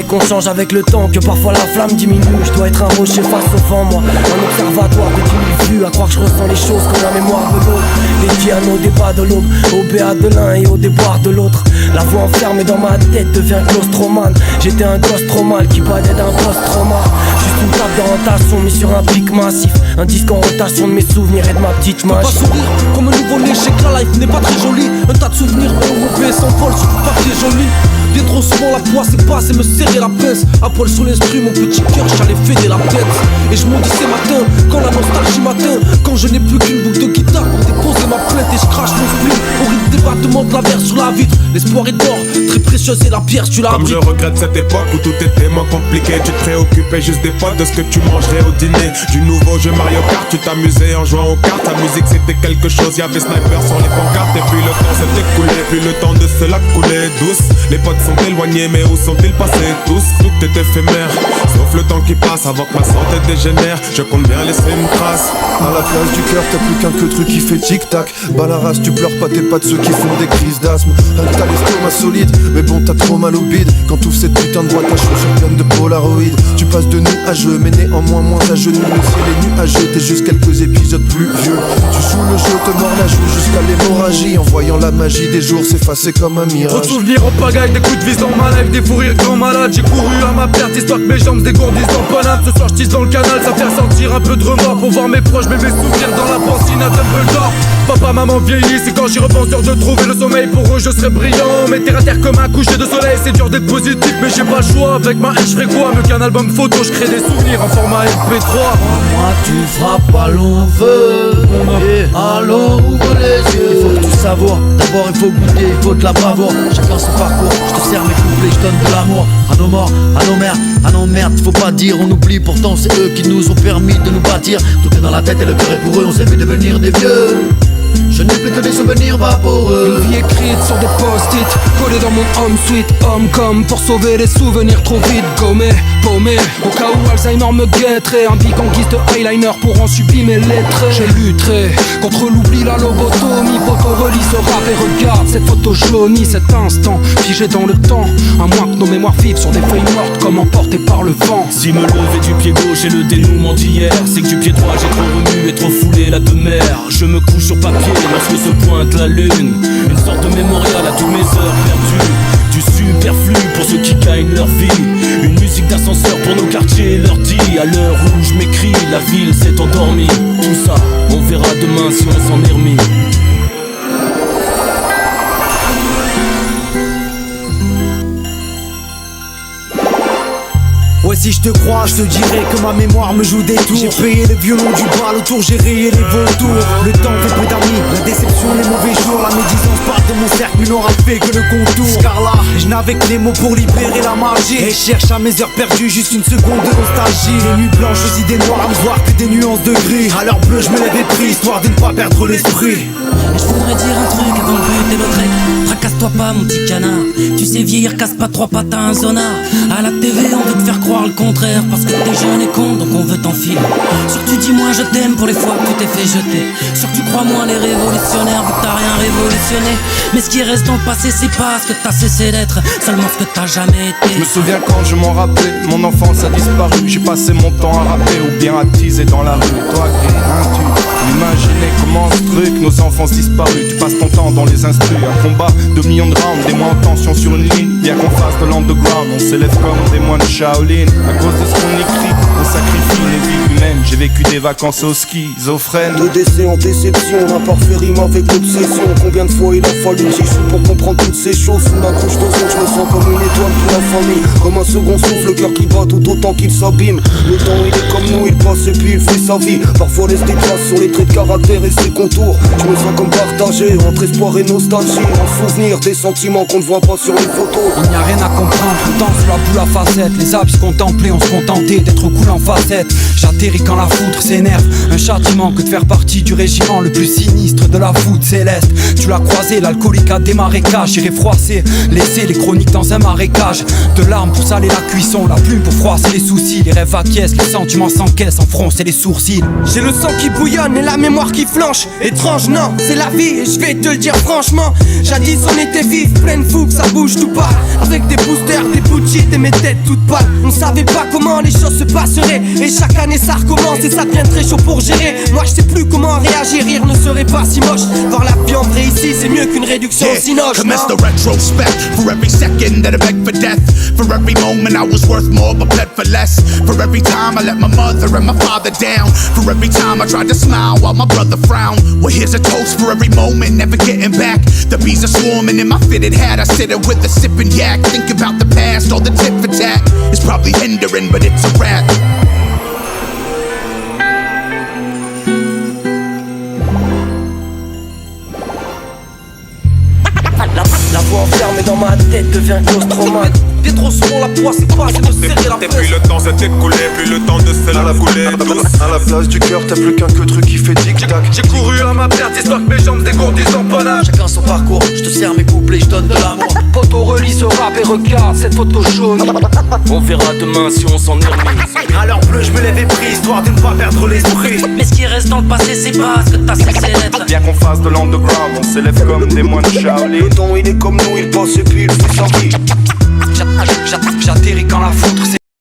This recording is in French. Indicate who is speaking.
Speaker 1: Qu'on change avec le temps, que parfois la flamme diminue. Je dois être un rocher face au vent, moi. Un observatoire de 10 000 vues, à croire que je ressens les choses comme la mémoire de l'autre. Dédié à nos débats de l'aube, au béat de l'un et au déboire de l'autre. La voix enfermée dans ma tête devient claustromane. J'étais un gosse trop mal qui badait d'un post-trauma. Juste une table d'orientation mise sur un pic massif. Un disque en rotation de mes souvenirs et de ma petite magie.
Speaker 2: Pas sourire comme un nouveau-né, je sais que la life n'est pas très jolie. Un tas de souvenirs mauvais s'envolent sur du papier joli. Bien trop souvent la poisse est passe et me serrer la pince. À poil sur l'instru, mon petit cœur, j'allais fêter la tête. Et je m'en dis ces matins, quand la nostalgie m'atteint. Quand je n'ai plus qu'une boucle de guitare pour déposer ma plainte. Et je crache mon spleen au rythme des battements de la verre sur la vitre. L'espoir est d'or, très précieuse et la pierre tu l'as.
Speaker 3: Comme je regrette cette époque où tout était moins compliqué. Tu te préoccupais juste des potes, de ce que tu mangerais au dîner. Du nouveau jeu Mario Kart, tu t'amusais en jouant aux cartes. La musique c'était quelque chose, y'avait sniper sur les pancartes. Et puis le temps s'est écoulé, puis le temps de cela coulait douce. Les potes sont éloignés, mais où sont-ils passés tous? Tout est éphémère, sauf le temps qui passe avant que ma santé dégénère. Je compte bien laisser une trace.
Speaker 4: À la place du cœur, t'as plus qu'un que truc qui fait tic-tac. Bah la race, tu pleures pas, t'es pas de ceux qui font des crises d'asthme. T'as l'estomac solide, mais bon t'as trop mal au bide. Quand t'ouvres cette putain de boîte à chaussures pleine de Polaroid. Tu passes de nuageux, mais néanmoins moins à genoux. Le ciel est nuageux, t'es juste quelques épisodes plus vieux. Tu joues le jeu, te mords la joue jusqu'à l'hémorragie. En voyant la magie des jours s'effacer comme un mirage.
Speaker 2: Trop de souvenirs en pagaille, des coups de vis dans ma life, des fous rires grand malade. J'ai couru à ma perte, histoire que mes jambes se dégourdissent dans Paname. Ce soir je tisse dans le canal, ça fait sentir un peu de remords. Pour voir mes proches, mais mes souvenirs dans la pancine à Dumbledore. Papa, maman vieillissent et quand j'y repense dur de trouver le sommeil. Pour eux je serais brillant, mais terre à terre comme un coucher de soleil. C'est dur d'être positif mais j'ai pas le choix. Avec ma haine je ferai quoi? Mieux qu'un album photo, je crée des souvenirs en format MP3.
Speaker 1: Moi tu frappes à l'on veut. Allons ouvre les yeux. Il faut que tu savoures, d'abord il faut goûter, il faut de la bravoure. Chacun son parcours, je te sers mes couplets, je donne de l'amour. À nos morts, à nos mères, à nos merdes, faut pas dire, on oublie. Pourtant c'est eux qui nous ont permis de nous bâtir. Tout est dans la tête et le cœur est pour eux, on s'est vu devenir des vieux. Je n'ai plus que des souvenirs vaporeux.
Speaker 2: Une vie écrite sur des post-it, collée dans mon home sweet home comme pour sauver les souvenirs trop vite gommés, paumés. Au cas où Alzheimer me guetterait, un pic en guise de eyeliner pour en sublimer les traits. Je lutterai contre l'oubli, la lobotomie. Poto relis ce rap et regarde cette photo jaunie. Cet instant figé dans le temps, à moins que nos mémoires vivent sur des feuilles mortes comme emportées par le vent.
Speaker 5: Si me lever du pied gauche et le dénouement d'hier, c'est que du pied droit j'ai trop remué et trop foulé la demeure. Je me couche sur papier lorsque se pointe la lune, une sorte de mémorial à toutes mes heures perdues. Du superflu pour ceux qui gagnent leur vie, une musique d'ascenseur pour nos quartiers leur dit. À l'heure où je m'écris, la ville s'est endormie. Tout ça, on verra demain si on s'en est remis.
Speaker 6: Ouais si je te crois, je te dirais que ma mémoire me joue des tours. J'ai payé le violon du bal autour, j'ai rayé les vautours. Le temps fait peu d'amis, la déception, les mauvais jours. La médisance part de mon cercle, mais n'aura fait que le contour. Car là, je n'avais que les mots pour libérer la magie. Et je cherche à mes heures perdues, juste une seconde de nostalgie. Les nuits blanches, aux idées noires, à me voir que des nuances de gris. À l'heure bleue, je me lève et prie, histoire de ne pas perdre l'esprit.
Speaker 7: Et je voudrais dire un truc avant le but et le trek. Tracasse-toi pas mon petit canard. Tu sais vieillir, casse pas trois pattes à un zonard. À la TV on veut te faire croire le contraire, parce que t'es jeune et con donc on veut t'enfiler. Sûr que tu dis moi je t'aime pour les fois que tu t'es fait jeter. Sûr que tu crois moins les révolutionnaires vu que t'as rien révolutionné. Mais ce qui reste dans le passé c'est pas ce que t'as cessé d'être, seulement ce que t'as jamais été.
Speaker 4: Je me souviens quand je m'en rappelais, mon enfance a disparu. J'ai passé mon temps à rapper ou bien à teaser dans la rue. Et toi gris, tu imaginez comment ce truc, nos enfants disparus. Tu passes ton temps dans les instrus, un combat de millions de rounds, des mois en tension sur une ligne. Bien qu'on fasse de l'underground, on s'élève comme des moines Shaolin. À cause de ce qu'on écrit, on
Speaker 8: sacrifie une vie humaine. J'ai vécu des vacances au schizophrène.
Speaker 1: De décès en déception, l'imparfait rime avec l'obsession. Combien de fois il a fallu 10 jours pour comprendre toutes ces choses. Sous la couche d'ozone, je me sens comme une étoile pour la famille. Comme un second souffle, le cœur qui bat tout autant qu'il s'abîme. Le temps il est comme nous, il passe et puis il fait sa vie. Parfois laisse des traces sur les traits de caractère et ses contours. Je me sens comme partagé entre espoir et nostalgie. En souvenir des sentiments qu'on ne voit pas sur les photos.
Speaker 9: Il n'y a rien à comprendre, tout le temps sous la boule à facettes. Les abysses contemplés, on se contentait d'être cool en facette. J'atterris quand la foudre s'énerve. Un châtiment que de faire partie du régiment le plus sinistre de la foudre céleste. Tu l'as croisé, l'alcoolique a des marécages. J'irai froisser, laisser les chroniques dans un marécage. De larmes pour saler la cuisson, la plume pour froisser les soucis. Les rêves acquiescent, les sentiments s'encaissent, en froncer les sourcils.
Speaker 1: J'ai le sang qui bouillonne et la mémoire qui flanche. Étrange, non, c'est la vie et je vais te le dire franchement. Jadis on était vif, pleine fougue, ça bouge tout pas. Avec des boosters, des bullshit et mes têtes toutes pâles. On savait pas comment les choses se passeraient. Et chaque année ça recommence et ça devient très chaud pour gérer. Moi je sais plus comment réagir, rire ne serait pas si moche. Voir la vie en vrai ici c'est mieux qu'une réduction sinoche.
Speaker 10: Commence the retrospect. For every second that I begged for death. For every moment I was worth more but bled for less. For every time I let my mother and my father down. For every time I tried to smile while my brother frowned. Well here's a toast for every moment, never getting back. The bees are swarming in my fitted hat. I sit there with a sipping yak. Think about the past, all the tit for tat. It's probably hindering but it's a wrap.
Speaker 1: La voix enfermée dans ma tête devient claustromate. T'es trop souvent la poisse, c'est pas, c'est de serrer la
Speaker 3: Et
Speaker 1: presse.
Speaker 3: puis le temps s'est écoulé, puis le temps de se la couler.
Speaker 4: À la place du cœur, t'as plus qu'un que truc qui fait tic-tac.
Speaker 2: J'ai couru à ma perte, histoire que mes jambes dégourdissent en panage.
Speaker 1: Chacun son parcours, je te sers mes couplets, je donne de l'amour. Poto relis ce rap et regarde cette photo jaune.
Speaker 5: On verra demain si on s'en est remis.
Speaker 6: À l'heure bleue, je me lève et prie, histoire de ne pas perdre l'esprit.
Speaker 7: Mais ce qui reste dans le passé, c'est pas ce que t'as cessé d'être.
Speaker 8: Bien qu'on fasse de l'underground, on s'élève comme des moines Shaolin.
Speaker 1: Le temps il est comme nous, il passe et puis il fait sa vie.
Speaker 9: J'atterris quand la foudre s'énerve.